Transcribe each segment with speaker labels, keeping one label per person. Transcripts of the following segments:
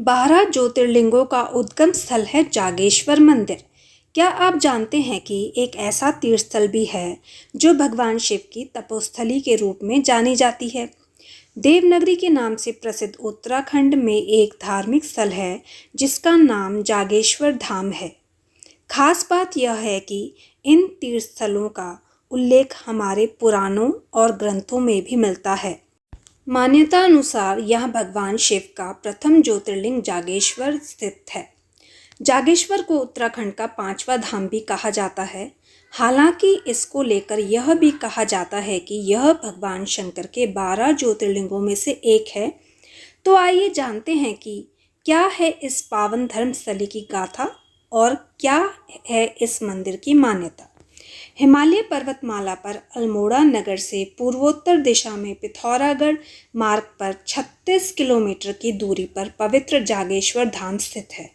Speaker 1: 12 ज्योतिर्लिंगों का उद्गम स्थल है जागेश्वर मंदिर। क्या आप जानते हैं कि एक ऐसा तीर्थ स्थल भी है जो भगवान शिव की तपोस्थली के रूप में जानी जाती है। देवनगरी के नाम से प्रसिद्ध उत्तराखंड में एक धार्मिक स्थल है जिसका नाम जागेश्वर धाम है। खास बात यह है कि इन तीर्थ स्थलों का उल्लेख हमारे पुराणों और ग्रंथों में भी मिलता है। मान्यता अनुसार यह भगवान शिव का प्रथम ज्योतिर्लिंग जागेश्वर स्थित है। जागेश्वर को उत्तराखंड का 5वां धाम भी कहा जाता है। हालांकि इसको लेकर यह भी कहा जाता है कि यह भगवान शंकर के 12 ज्योतिर्लिंगों में से एक है। तो आइए जानते हैं कि क्या है इस पावन धर्मस्थली की गाथा और क्या है इस मंदिर की मान्यता। हिमालय पर्वतमाला पर अल्मोड़ा नगर से पूर्वोत्तर दिशा में पिथौरागढ़ मार्ग पर 36 किलोमीटर की दूरी पर पवित्र जागेश्वर धाम स्थित है।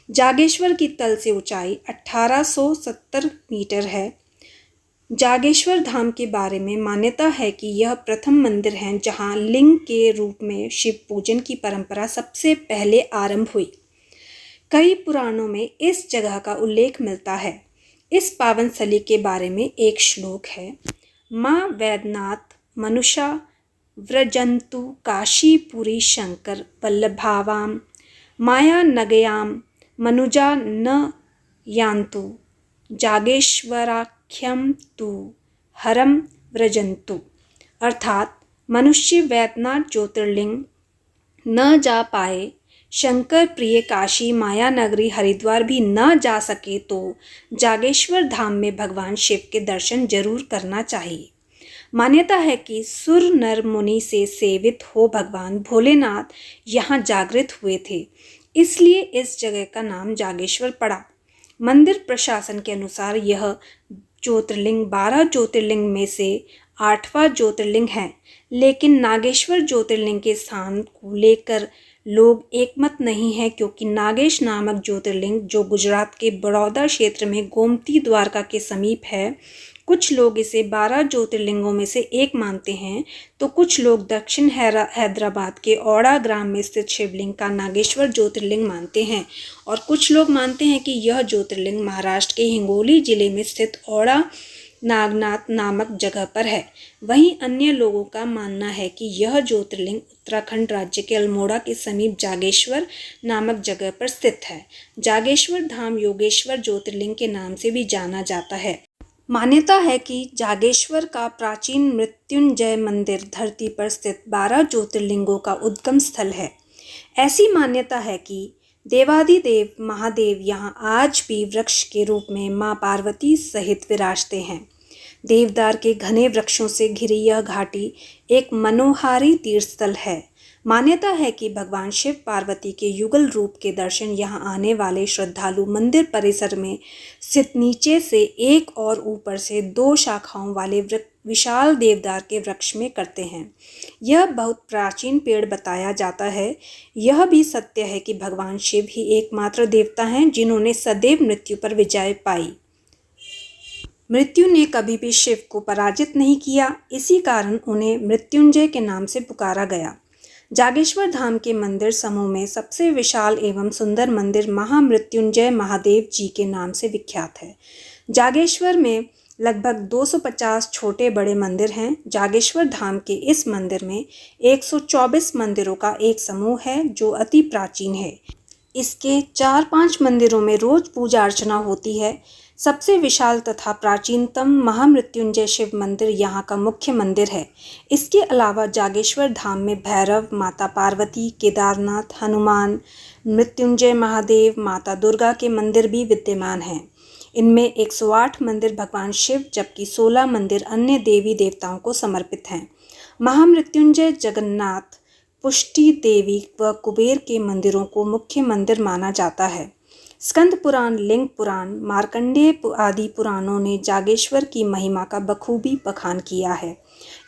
Speaker 1: जागेश्वर की तल से ऊंचाई 1870 मीटर है। जागेश्वर धाम के बारे में मान्यता है कि यह प्रथम मंदिर है जहां लिंग के रूप में शिव पूजन की परंपरा सबसे पहले आरंभ हुई। कई पुराणों में इस जगह का उल्लेख मिलता है। इस पावन स्थली के बारे में एक श्लोक है। माँ वैद्यनाथ मनुषा व्रजंतु काशीपुरी शंकर वल्लभावाम माया नगयाम मनुजा न यान्तु जागेश्वराख्यम तु हरम व्रजंतु। अर्थात मनुष्य वैद्यनाथ ज्योतिर्लिंग न जा पाए, शंकर प्रिय काशी माया नगरी हरिद्वार भी न जा सके तो जागेश्वर धाम में भगवान शिव के दर्शन जरूर करना चाहिए। मान्यता है कि सुर नर मुनि से सेवित हो भगवान भोलेनाथ यहाँ जागृत हुए थे, इसलिए इस जगह का नाम जागेश्वर पड़ा। मंदिर प्रशासन के अनुसार यह ज्योतिर्लिंग 12 ज्योतिर्लिंग में से 8वां ज्योतिर्लिंग है, लेकिन नागेश्वर ज्योतिर्लिंग के स्थान को लेकर लोग एकमत नहीं है, क्योंकि नागेश नामक ज्योतिर्लिंग जो गुजरात के बड़ौदा क्षेत्र में गोमती द्वारका के समीप है, कुछ लोग इसे 12 ज्योतिर्लिंगों में से एक मानते हैं, तो कुछ लोग दक्षिण हैदराबाद के औड़ा ग्राम में स्थित शिवलिंग का नागेश्वर ज्योतिर्लिंग मानते हैं और कुछ लोग मानते हैं कि यह ज्योतिर्लिंग महाराष्ट्र के हिंगोली जिले में स्थित औड़ा नागनाथ नामक जगह पर है। वहीं अन्य लोगों का मानना है कि यह ज्योतिर्लिंग उत्तराखंड राज्य के अल्मोड़ा के समीप जागेश्वर नामक जगह पर स्थित है। जागेश्वर धाम योगेश्वर ज्योतिर्लिंग के नाम से भी जाना जाता है। मान्यता है कि जागेश्वर का प्राचीन मृत्युंजय मंदिर धरती पर स्थित 12 ज्योतिर्लिंगों का उद्गम स्थल है। ऐसी मान्यता है कि देवादिदेव महादेव यहाँ आज भी वृक्ष के रूप में माँ पार्वती सहित विराजते हैं। देवदार के घने वृक्षों से घिरी यह घाटी एक मनोहारी तीर्थस्थल है। मान्यता है कि भगवान शिव पार्वती के युगल रूप के दर्शन यहाँ आने वाले श्रद्धालु मंदिर परिसर में स्थित नीचे से एक और ऊपर से 2 शाखाओं वाले विशाल देवदार के वृक्ष में करते हैं। यह बहुत प्राचीन पेड़ बताया जाता है। यह भी सत्य है कि भगवान शिव ही एकमात्र देवता हैं जिन्होंने सदैव मृत्यु पर विजय पाई। मृत्यु ने कभी भी शिव को पराजित नहीं किया, इसी कारण उन्हें मृत्युंजय के नाम से पुकारा गया। जागेश्वर धाम के मंदिर समूह में सबसे विशाल एवं सुंदर मंदिर महामृत्युंजय महादेव जी के नाम से विख्यात है। जागेश्वर में लगभग 250 छोटे बड़े मंदिर हैं। जागेश्वर धाम के इस मंदिर में 124 मंदिरों का एक समूह है जो अति प्राचीन है। इसके 4-5 मंदिरों में रोज पूजा अर्चना होती है। सबसे विशाल तथा प्राचीनतम महामृत्युंजय शिव मंदिर यहाँ का मुख्य मंदिर है। इसके अलावा जागेश्वर धाम में भैरव, माता पार्वती, केदारनाथ, हनुमान, मृत्युंजय महादेव, माता दुर्गा के मंदिर भी विद्यमान हैं। इनमें 108 मंदिर भगवान शिव जबकि 16 मंदिर अन्य देवी देवताओं को समर्पित हैं। महामृत्युंजय जगन्नाथ, पुष्टि देवी व कुबेर के मंदिरों को मुख्य मंदिर माना जाता है। स्कंद पुराण, लिंग पुराण, मार्कंडेय आदि पुराणों ने जागेश्वर की महिमा का बखूबी बखान किया है।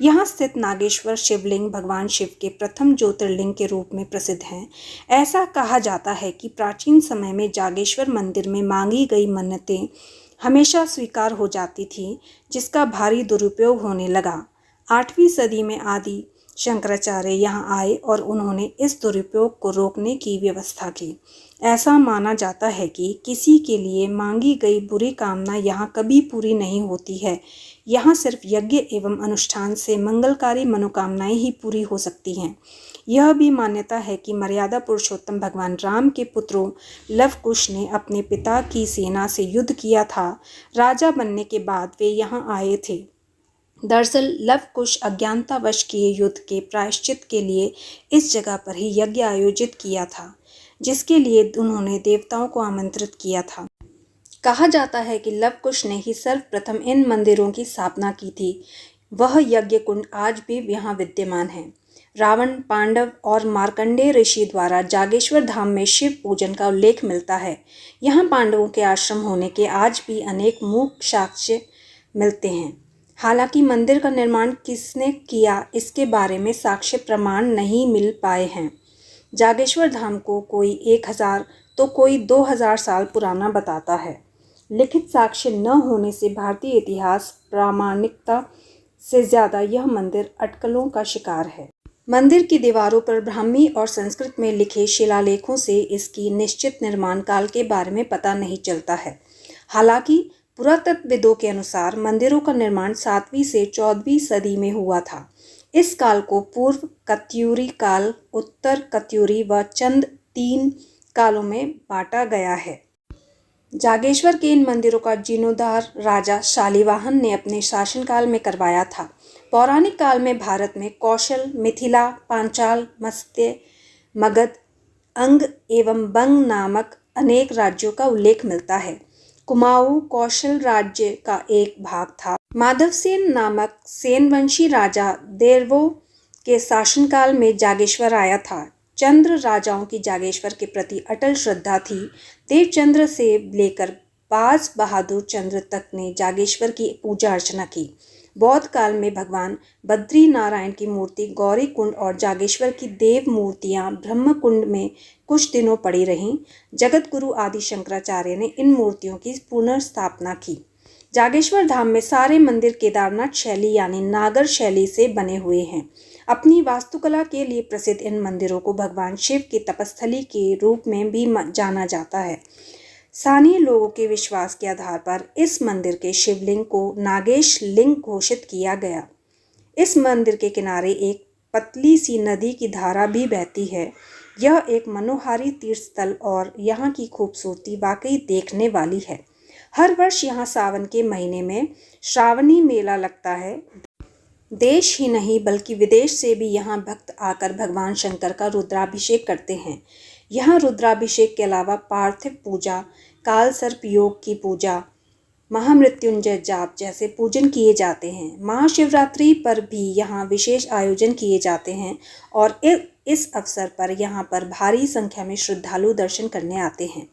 Speaker 1: यहाँ स्थित नागेश्वर शिवलिंग भगवान शिव के प्रथम ज्योतिर्लिंग के रूप में प्रसिद्ध हैं। ऐसा कहा जाता है कि प्राचीन समय में जागेश्वर मंदिर में मांगी गई मन्नतें हमेशा स्वीकार हो जाती थी, जिसका भारी दुरुपयोग होने लगा। 8वीं सदी में आदि शंकराचार्य यहाँ आए और उन्होंने इस दुरुपयोग को रोकने की व्यवस्था की। ऐसा माना जाता है कि किसी के लिए मांगी गई बुरी कामना यहाँ कभी पूरी नहीं होती है। यहाँ सिर्फ यज्ञ एवं अनुष्ठान से मंगलकारी मनोकामनाएं ही पूरी हो सकती हैं। यह भी मान्यता है कि मर्यादा पुरुषोत्तम भगवान राम के पुत्रों लव कुश ने अपने पिता की सेना से युद्ध किया था। राजा बनने के बाद वे यहाँ आए थे। दरअसल लव कुश अज्ञानतावश किए युद्ध के प्रायश्चित के लिए इस जगह पर ही यज्ञ आयोजित किया था, जिसके लिए उन्होंने देवताओं को आमंत्रित किया था। कहा जाता है कि लव कुश ने ही सर्वप्रथम इन मंदिरों की स्थापना की थी। वह यज्ञ कुंड आज भी यहाँ विद्यमान है। रावण, पांडव और मार्कंडेय ऋषि द्वारा जागेश्वर धाम में शिव पूजन का उल्लेख मिलता है। यहाँ पांडवों के आश्रम होने के आज भी अनेक मूक साक्ष्य मिलते हैं। हालांकि मंदिर का निर्माण किसने किया इसके बारे में साक्ष्य प्रमाण नहीं मिल पाए हैं। जागेश्वर धाम को कोई 1000 तो कोई 2000 साल पुराना बताता है। लिखित साक्ष्य न होने से भारतीय इतिहास प्रामाणिकता से ज़्यादा यह मंदिर अटकलों का शिकार है। मंदिर की दीवारों पर ब्राह्मी और संस्कृत में लिखे शिलालेखों से इसकी निश्चित निर्माण काल के बारे में पता नहीं चलता है। हालांकि पुरातत्वविदों के अनुसार मंदिरों का निर्माण 7वीं से 14वीं सदी में हुआ था। इस काल को पूर्व कत्यूरी काल, उत्तर कत्यूरी व चंद 3 कालों में बांटा गया है। जागेश्वर के इन मंदिरों का जीर्णोद्धार राजा शालिवाहन ने अपने शासनकाल में करवाया था। पौराणिक काल में भारत में कौशल, मिथिला, पांचाल, मत्स्य, मगध, अंग एवं बंग नामक अनेक राज्यों का उल्लेख मिलता है। कुमाऊं कौशल राज्य का एक भाग था। माधवसेन नामक सेनवंशी राजा देवों के शासनकाल में जागेश्वर आया था। चंद्र राजाओं की जागेश्वर के प्रति अटल श्रद्धा थी। देवचंद्र से लेकर बाज बहादुर चंद्र तक ने जागेश्वर की पूजा अर्चना की। बौद्ध काल में भगवान बद्री नारायण की मूर्ति गौरी कुंड और जागेश्वर की देव मूर्तियां ब्रह्म कुंड में कुछ दिनों पड़ी रहीं। जगत गुरु आदि शंकराचार्य ने इन मूर्तियों की पुनर्स्थापना की। जागेश्वर धाम में सारे मंदिर केदारनाथ शैली यानी नागर शैली से बने हुए हैं। अपनी वास्तुकला के लिए प्रसिद्ध इन मंदिरों को भगवान शिव की तपस्थली के रूप में भी जाना जाता है। स्थानीय लोगों के विश्वास के आधार पर इस मंदिर के शिवलिंग को नागेश लिंग घोषित किया गया। इस मंदिर के किनारे एक पतली सी नदी की धारा भी बहती है। यह एक मनोहारी तीर्थ स्थल और यहाँ की खूबसूरती वाकई देखने वाली है। हर वर्ष यहाँ सावन के महीने में श्रावणी मेला लगता है। देश ही नहीं बल्कि विदेश से भी यहाँ भक्त आकर भगवान शंकर का रुद्राभिषेक करते हैं। यहाँ रुद्राभिषेक के अलावा पार्थिव पूजा, काल सर्प योग की पूजा, महामृत्युंजय जाप जैसे पूजन किए जाते हैं। महाशिवरात्रि पर भी यहाँ विशेष आयोजन किए जाते हैं और इस अवसर पर यहाँ पर भारी संख्या में श्रद्धालु दर्शन करने आते हैं।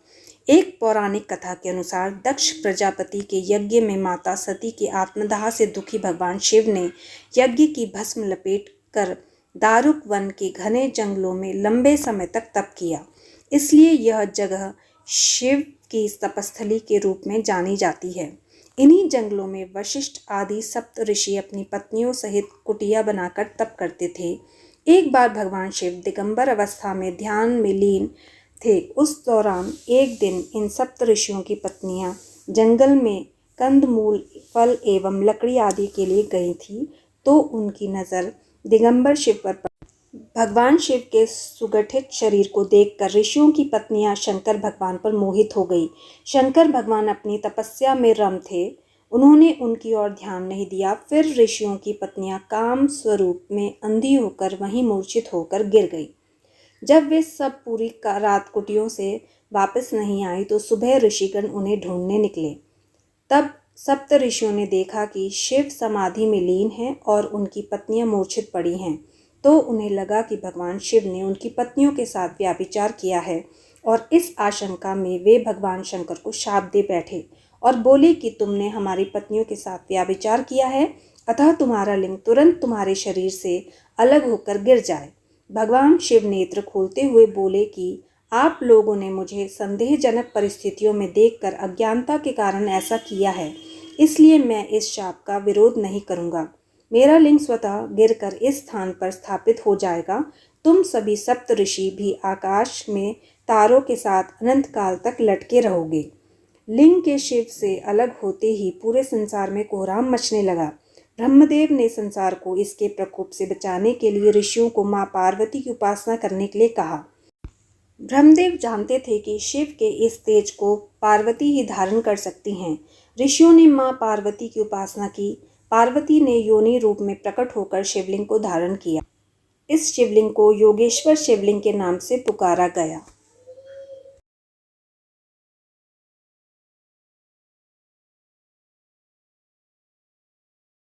Speaker 1: एक पौराणिक कथा के अनुसार दक्ष प्रजापति के यज्ञ में माता सती के आत्मदाह से दुखी भगवान शिव ने यज्ञ की भस्म लपेट कर दारुक वन के घने जंगलों में लंबे समय तक तप किया। इसलिए यह जगह शिव की तपस्थली के रूप में जानी जाती है। इन्हीं जंगलों में वशिष्ठ आदि सप्त ऋषि अपनी पत्नियों सहित कुटिया बनाकर तप करते थे। एक बार भगवान शिव दिगंबर अवस्था में ध्यान में लीन थे। उस दौरान एक दिन इन सप्त ऋषियों की पत्नियां जंगल में कंदमूल, फल एवं लकड़ी आदि के लिए गई थी, तो उनकी नज़र दिगंबर शिव पर पड़ी। भगवान शिव के सुगठित शरीर को देखकर ऋषियों की पत्नियां शंकर भगवान पर मोहित हो गई। शंकर भगवान अपनी तपस्या में रम थे, उन्होंने उनकी ओर ध्यान नहीं दिया। फिर ऋषियों की पत्नियां काम स्वरूप में अंधी होकर वहीं मूर्छित होकर गिर गई। जब वे सब पूरी रात कुटियों से वापस नहीं आई तो सुबह ऋषिगण उन्हें ढूंढने निकले। तब सप्त ऋषियों ने देखा कि शिव समाधि में लीन हैं और उनकी पत्नियां मूर्छित पड़ी हैं। तो उन्हें लगा कि भगवान शिव ने उनकी पत्नियों के साथ व्याभिचार किया है और इस आशंका में वे भगवान शंकर को शाप दे बैठे और बोले कि तुमने हमारी पत्नियों के साथ व्याभिचार किया है, अतः तुम्हारा लिंग तुरंत तुम्हारे शरीर से अलग होकर गिर जाए। भगवान शिव नेत्र खोलते हुए बोले कि आप लोगों ने मुझे संदेहजनक परिस्थितियों में देखकर अज्ञानता के कारण ऐसा किया है, इसलिए मैं इस शाप का विरोध नहीं करूँगा। मेरा लिंग स्वतः गिरकर इस स्थान पर स्थापित हो जाएगा। तुम सभी सप्त ऋषि भी आकाश में तारों के साथ अनंत काल तक लटके रहोगे। लिंग के शिव से अलग होते ही पूरे संसार में कोहराम मचने लगा। ब्रह्मदेव ने संसार को इसके प्रकोप से बचाने के लिए ऋषियों को माँ पार्वती की उपासना करने के लिए कहा। ब्रह्मदेव जानते थे कि शिव के इस तेज को पार्वती ही धारण कर सकती हैं। ऋषियों ने माँ पार्वती की उपासना की। पार्वती ने योनि रूप में प्रकट होकर शिवलिंग को धारण किया। इस शिवलिंग को योगेश्वर शिवलिंग के नाम से पुकारा गया।